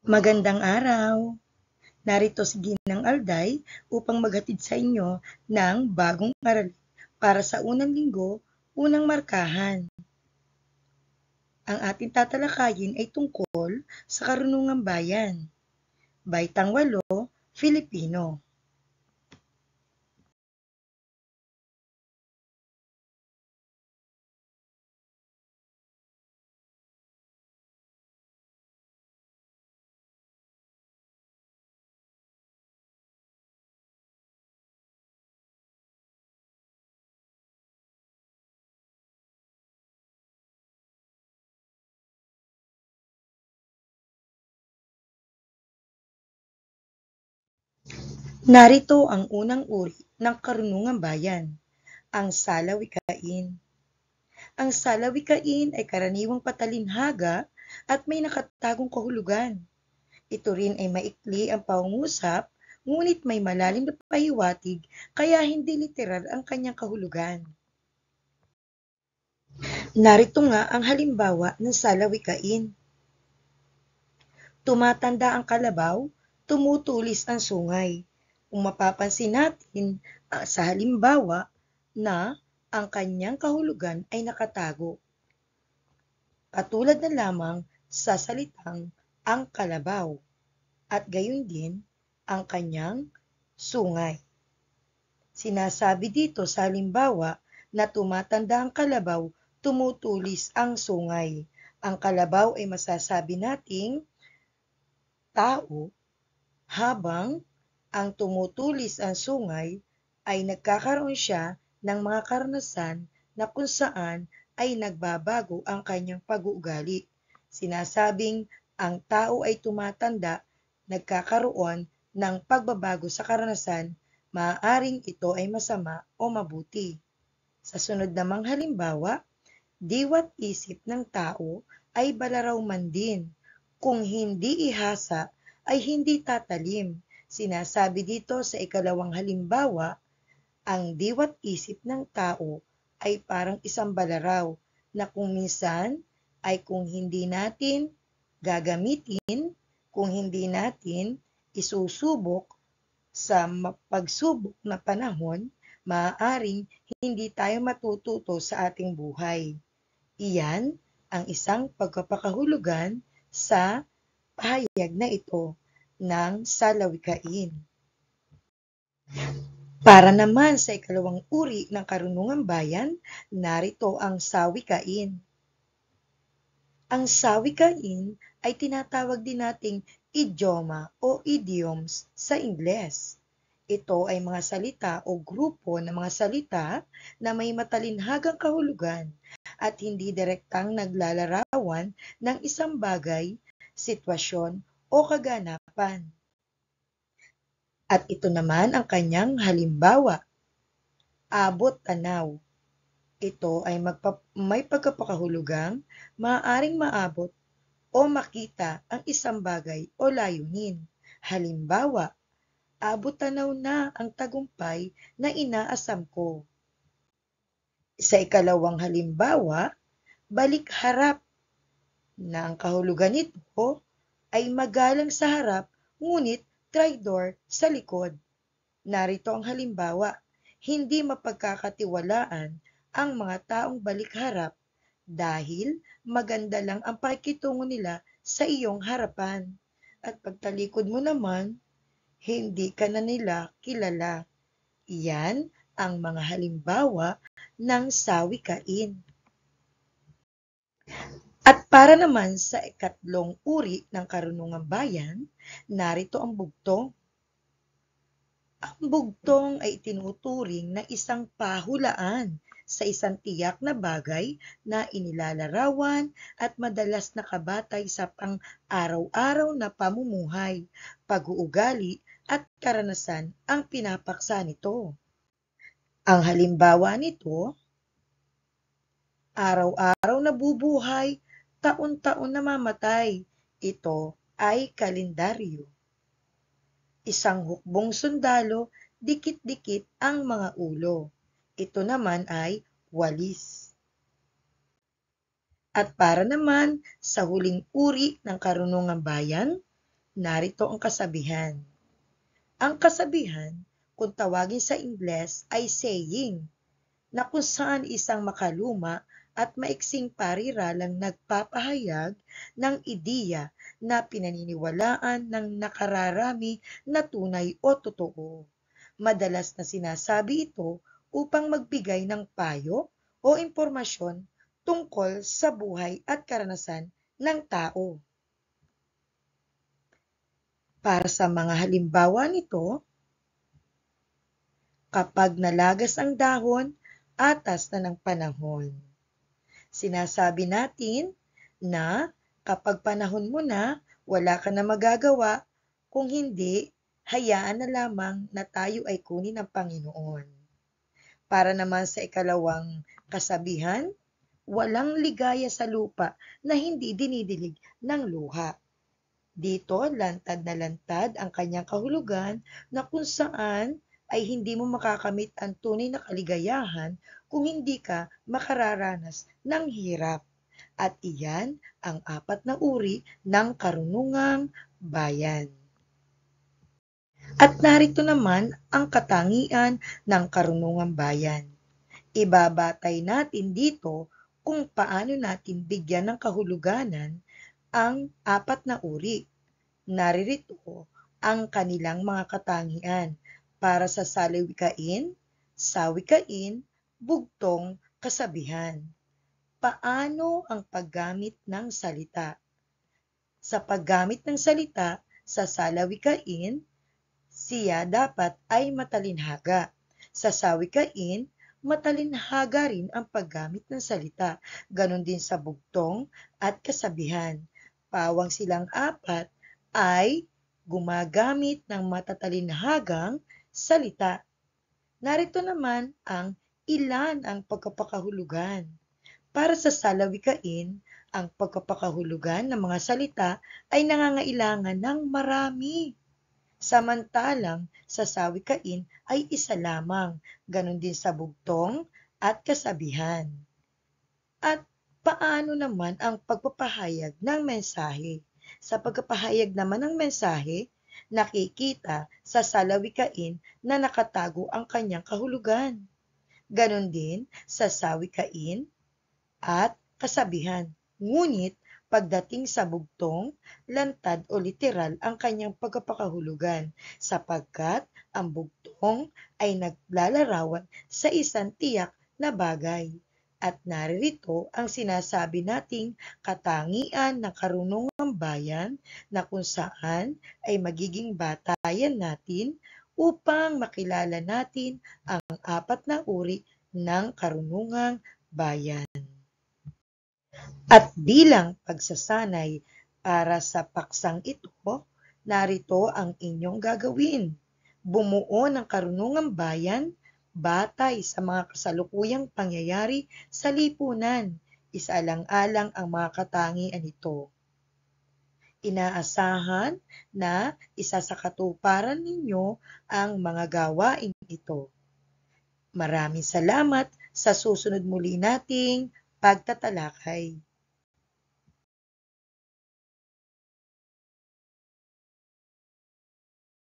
Magandang araw! Narito si Ginang Alday upang maghatid sa inyo ng bagong aralin para sa unang linggo, unang markahan. Ang ating tatalakayin ay tungkol sa karunungang bayan. Baitang 8, Filipino. Narito ang unang uri ng karunungang bayan, ang salawikain. Ang salawikain ay karaniwang patalinhaga at may nakatagong kahulugan. Ito rin ay maikli ang pangungusap, ngunit may malalim na pahiwatig kaya hindi literal ang kanyang kahulugan. Narito nga ang halimbawa ng salawikain. Tumatanda ang kalabaw, tumutulis ang sungay. Kung mapapansin natin sa halimbawa na ang kanyang kahulugan ay nakatago. Katulad na lamang sa salitang ang kalabaw at gayon din ang kanyang sungay. Sinasabi dito sa halimbawa na tumatanda ang kalabaw, tumutulis ang sungay. Ang kalabaw ay masasabi nating tao, habang ang tumutulis ang sungay ay nagkakaroon siya ng mga karanasan na kung saan ay nagbabago ang kanyang pag-uugali. Sinasabing ang tao ay tumatanda, nagkakaroon ng pagbabago sa karanasan, maaaring ito ay masama o mabuti. Sa sunod namang halimbawa, diwa't isip ng tao ay balaraw man din. Kung hindi ihasa ay hindi tatalim. Sinasabi dito sa ikalawang halimbawa, ang diwa't isip ng tao ay parang isang balaraw na kung minsan ay kung hindi natin gagamitin, kung hindi natin isusubok sa pagsubok na panahon, maaaring hindi tayo matututo sa ating buhay. Iyan ang isang pagpapakahulugan sa pahayag na ito ng salawikain. Para naman sa ikalawang uri ng karunungang bayan, narito ang sawikain. Ang sawikain ay tinatawag din nating idioma o idioms sa Ingles. Ito ay mga salita o grupo ng mga salita na may matalinhagang kahulugan at hindi direktang naglalarawan ng isang bagay, sitwasyon o kaganapan. At ito naman ang kanyang halimbawa. Abot tanaw. Ito ay may pagkapakahulugang maaaring maabot o makita ang isang bagay o layunin. Halimbawa, abot tanaw na ang tagumpay na inaasam ko. Sa ikalawang halimbawa, balik harap, na ang kahulugan nito ay magalang sa harap ngunit traidor sa likod. Narito ang halimbawa, hindi mapagkakatiwalaan ang mga taong balik harap dahil maganda lang ang pakikitungo nila sa iyong harapan. At pagtalikod mo naman, hindi ka na nila kilala. Iyan ang mga halimbawa ng sawikain. At para naman sa ikatlong uri ng karunungang bayan, narito ang bugtong. Ang bugtong ay itinuturing na isang pahulaan sa isang tiyak na bagay na inilalarawan at madalas nakabatay sa pang-araw-araw na pamumuhay, pag-uugali at karanasan ang pinapaksa nito. Ang halimbawa nito, araw-araw nabubuhay, taon-taon namamatay. Ito ay kalendaryo. Isang hukbong sundalo, dikit-dikit ang mga ulo. Ito naman ay walis. At para naman sa huling uri ng karunungang bayan, narito ang kasabihan. Ang kasabihan, kung tawagin sa Ingles, ay saying, na kung saan isang makaluma at maiksing pariralang nagpapahayag ng ideya na pinaniniwalaan ng nakararami na tunay o totoo. Madalas na sinasabi ito upang magbigay ng payo o impormasyon tungkol sa buhay at karanasan ng tao. Para sa mga halimbawa nito, kapag nalagas ang dahon, atas na ng panahon. Sinasabi natin na kapag panahon mo na, wala ka na magagawa, kung hindi, hayaan na lamang na tayo ay kunin ng Panginoon. Para naman sa ikalawang kasabihan, walang ligaya sa lupa na hindi dinidilig ng luha. Dito, lantad na lantad ang kanyang kahulugan na kung saan ay hindi mo makakamit ang tunay na kaligayahan kung hindi ka makararanas ng hirap. At iyan ang 4 na uri ng karunungang bayan. At narito naman ang katangian ng karunungang bayan. Ibabatay natin dito kung paano natin bigyan ng kahuluganan ang 4 na uri. Naririto ang kanilang mga katangian para sa salawikain, sawikain, bugtong, kasabihan. Paano ang paggamit ng salita? Sa paggamit ng salita sa salawikain, siya dapat ay matalinhaga. Sa sawikain, matalinhaga rin ang paggamit ng salita. Ganon din sa bugtong at kasabihan. Pawang silang 4 ay gumagamit ng matatalinhagang salita. Narito naman ang ilan ang pagkapakahulugan. Para sa salawikain, ang pagkapakahulugan ng mga salita ay nangangailangan ng marami. Samantalang sa sawikain ay isa lamang, ganon din sa bugtong at kasabihan. At paano naman ang pagpapahayag ng mensahe? Sa pagpapahayag naman ng mensahe, nakikita sa salawikain na nakatago ang kanyang kahulugan. Ganon din sa sawikain at kasabihan. Ngunit pagdating sa bugtong, lantad o literal ang kanyang pagpapakahulugan sapagkat ang bugtong ay naglalarawan sa isang tiyak na bagay. At naririto ang sinasabi nating katangian ng karunungang bayan na kung saan ay magiging batayan natin upang makilala natin ang 4 na uri ng karunungang bayan. At bilang pagsasanay para sa paksang ito, narito ang inyong gagawin. Bumuo ng karunungang bayan batay sa mga kasalukuyang pangyayari sa lipunan. Isaalang-alang ang mga katangian nito. Inaasahan na isa sa katuparan ninyo ang mga gawain ito. Maraming salamat sa susunod muli nating pagtatalakay.